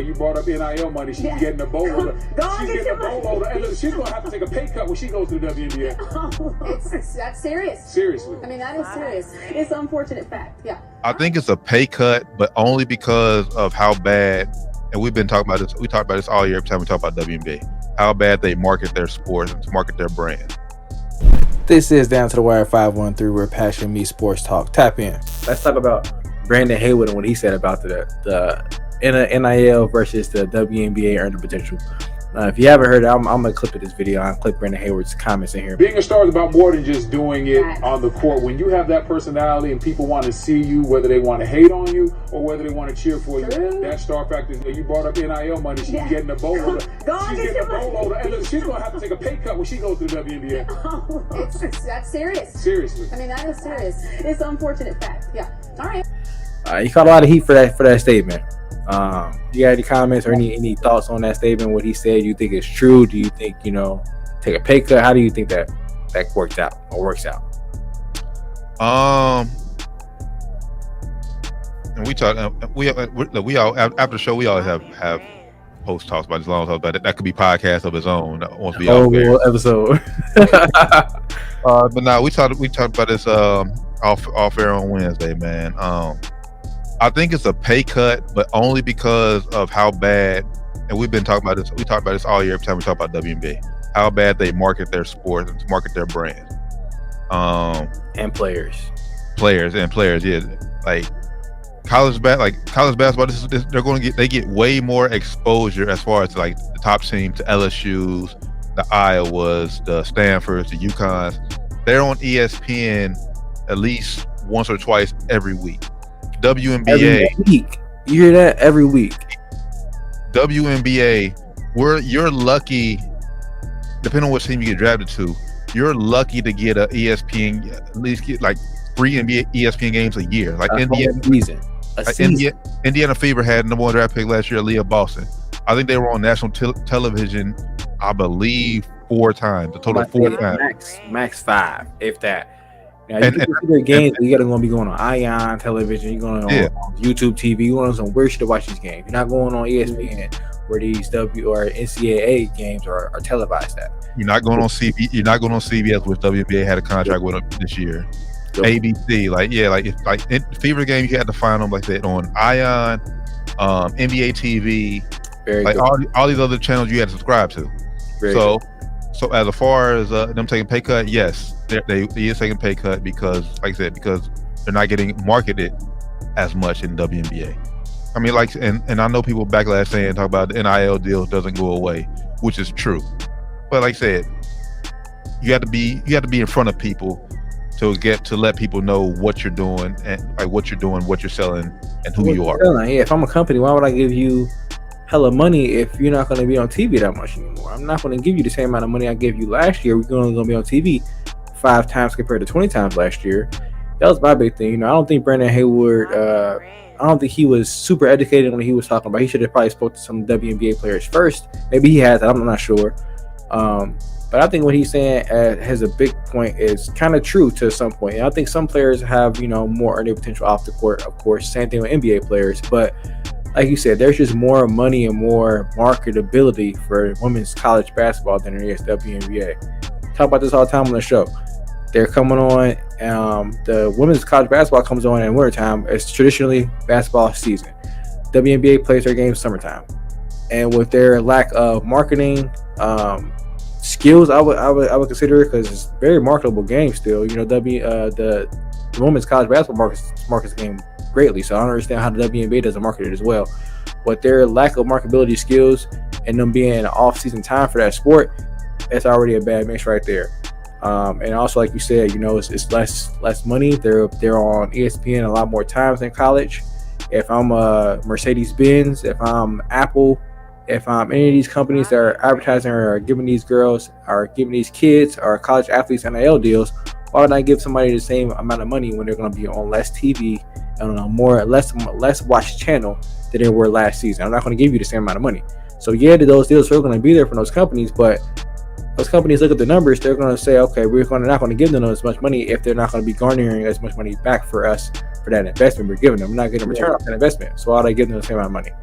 You brought up NIL money. She's getting a boatload. She's getting a boatload. And look, she's going to have to take a pay cut when she goes to the WNBA. That's serious. Seriously. I mean, that is serious. It's an unfortunate fact. Yeah. I think it's a pay cut, but only because of how bad, and we've been talking about this. We talk about this all year every time we talk about WNBA. How bad they market their sports and market their brand. This is Down to the Wire 513, where passion meets sports talk. Tap in. Let's talk about Brendan Haywood and what he said about the NIL versus the WNBA earning potential. If you haven't heard it, I'm going to clip this video. I'll clip Brendan Haywood's comments in here. Being a star is about more than just doing it on the court. When you have that personality and people want to see you, whether they want to hate on you or whether they want to cheer for you, that star factor. You brought up NIL money. She's getting a boatload. She's getting a boatload. And look, she's going to have to take a pay cut when she goes to the WNBA. That's serious. Seriously. I mean, that is serious. It's an unfortunate fact. Yeah. All right. He caught a lot of heat for that statement. You got any comments or any thoughts on that statement? What he said? You think it's true? Do you think take a pay cut? How do you think that works out? And we talk. We all after the show. We always have post talks about this, long talks about it. That could be podcast of its own. That wants to be out there. Episode. But now we talked about this off air on Wednesday, man. I think it's a pay cut, but only because of how bad, and we've been talking about this. We talk about this all year every time we talk about WNBA. How bad they market their sport and market their brand. And players, yeah. Like college basketball. They get way more exposure as far as like the top team, to LSU's, the Iowas, the Stanfords, the UConns. They're on ESPN at least once or twice every week. WNBA every week. You hear that? Every week. WNBA, you're lucky, depending on what team you get drafted to, you're lucky to get a ESPN, at least get like 3 NBA ESPN games a year. Like Indiana Fever had number 1 draft pick last year, Leah Boston. I think they were on national television, I believe, 4 times. A total of 4 times. Max 5, if that. Now, you can see their games, you gotta be going on Ion television, you're going on YouTube TV, you're going on some weird shit to watch these games. You're not going on ESPN where these W or NCAA games are televised at. You're not going on CBS, which WNBA had a contract with them this year. Yep. ABC, Fever game, you had to find them like that on Ion, NBA TV, all these other channels you had to subscribe to. So as far as them taking pay cut, yes, they is taking pay cut because, like I said, because they're not getting marketed as much in WNBA. I mean, and I know people backlash talk about the NIL deal doesn't go away, which is true. But like I said, you have to be in front of people to let people know what you're doing and like what you're selling and who you are. Yeah, if I'm a company, why would I give you hella money if you're not going to be on TV that much anymore? I'm not going to give you the same amount of money I gave you last year. We're only going to be on TV 5 times compared to 20 times last year. That was my big thing. I don't think Brendan Haywood, I don't think he was super educated when he was talking about. He should have probably spoke to some WNBA players first. Maybe he has, I'm not sure. But I think what he's saying has a big point is kind of true to some point. And I think some players have, more earning potential off the court, of course. Same thing with NBA players. But like you said, there's just more money and more marketability for women's college basketball than there is WNBA. Talk about this all the time on the show. They're coming on. The women's college basketball comes on in wintertime. It's traditionally basketball season. WNBA plays their games summertime, and with their lack of marketing skills, I would consider it, because it's a very marketable game still. The women's college basketball markets the game greatly, so I don't understand how the WNBA doesn't market it as well. But their lack of marketability skills and them being in off-season time for that sport, that's already a bad mix right there. And also, like you said, it's less money. They're on ESPN a lot more times than college. If I'm a Mercedes-Benz, if I'm Apple, if I'm any of these companies that are advertising or giving these girls or giving these kids or college athletes NIL deals, why would I give somebody the same amount of money when they're going to be on less TV and on a less watched channel than they were last season? I'm not going to give you the same amount of money. So yeah, those deals are going to be there for those companies, but those companies look at the numbers. They're going to say, okay, we're not going to give them as much money if they're not going to be garnering as much money back for us for that investment we're giving them. We're not getting a return on that investment. So why would I give them the same amount of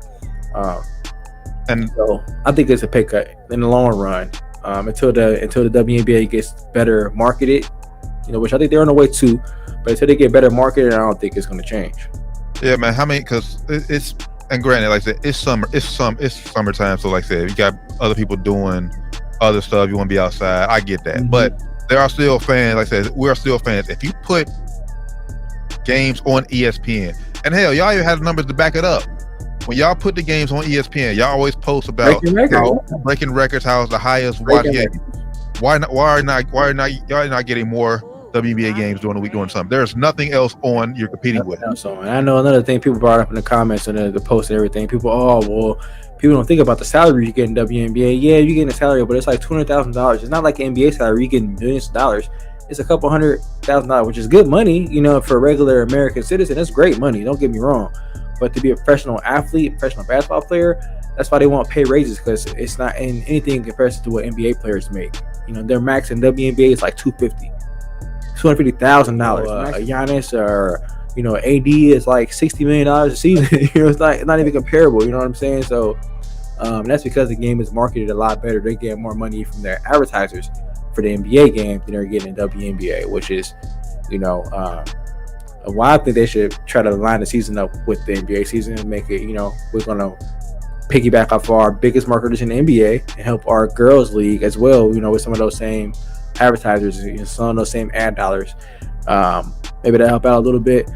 money? And so I think it's a pay cut in the long run. Until the WNBA gets better marketed, which I think they're on the way to, but until they get better marketed, I don't think it's going to change. Yeah, man. How many? Because it's, and granted, like I said, it's summertime. So like I said, you got other people doing other stuff. You want to be outside. I get that, but there are still fans. Like I said, we are still fans. If you put games on ESPN, and hell, y'all even have the numbers to back it up. When y'all put the games on ESPN, y'all always post about breaking records, how it's the highest watch game. Why are not getting more WNBA games during the week doing something? There's nothing else on you're competing with. So, and I know another thing people brought up in the comments and the post and everything. People don't think about the salary you get in WNBA. Yeah, you get a salary, but it's like $200,000. It's not like an NBA salary. You get millions of dollars. It's a couple $100,000, which is good money, for a regular American citizen. That's great money. Don't get me wrong. But to be a professional athlete, professional basketball player, that's why they want pay raises, because it's not in anything in comparison to what NBA players make. Their max in WNBA is like $250,000. Giannis or AD is like $60 million a season. It's not even comparable. You know what I'm saying? So that's because the game is marketed a lot better. They get more money from their advertisers for the NBA game than they're getting in WNBA, which is why I think they should try to line the season up with the NBA season and make it, we're going to piggyback off our biggest marketers in the NBA and help our girls league as well, with some of those same advertisers, some of those same ad dollars. Maybe that'll help out a little bit.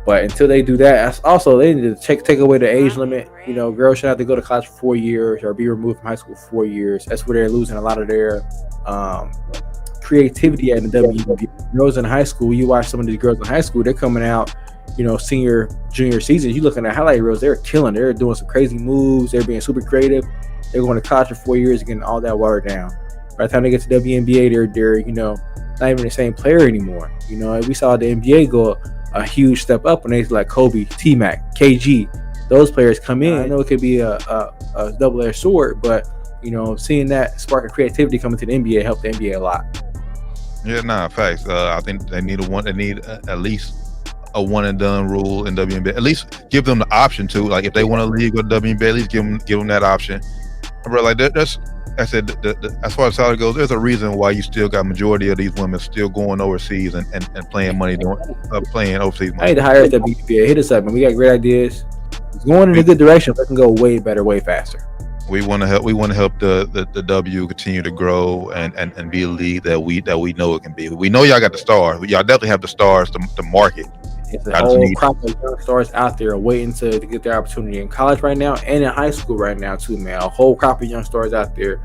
But until they do that, also they need to take away the age limit. Girls should have to go to college for 4 years or be removed from high school for 4 years. That's where they're losing a lot of their creativity at the WNBA. Girls in high school, you watch some of these girls in high school, they're coming out, senior, junior season. You looking at highlight reels, they're killing. They're doing some crazy moves. They're being super creative. They're going to college for 4 years, getting all that watered down. By the time they get to WNBA, they're not even the same player anymore. We saw the NBA go a huge step up when they like Kobe, T-Mac, KG. Those players come in. I know it could be a double-edged sword, but seeing that spark of creativity coming to the NBA helped the NBA a lot. Yeah, facts. I think they need at least a one and done rule in WNBA. At least give them the option to, like, if they want to leave with WNBA, at least give them that option. Bro, like that's, I said, as far as salary goes, there's a reason why you still got majority of these women still going overseas and playing money, playing overseas money. I need to hire WNBA. Hit us up, man. We got great ideas. It's going in a good direction, but it can go way better, way faster. We want to help. We want to help the W continue to grow and be a league that we know it can be. We know y'all got the stars. Y'all definitely have the stars to market. It's a whole crop of young stars out there waiting to get their opportunity in college right now and in high school right now too, man. A whole crop of young stars out there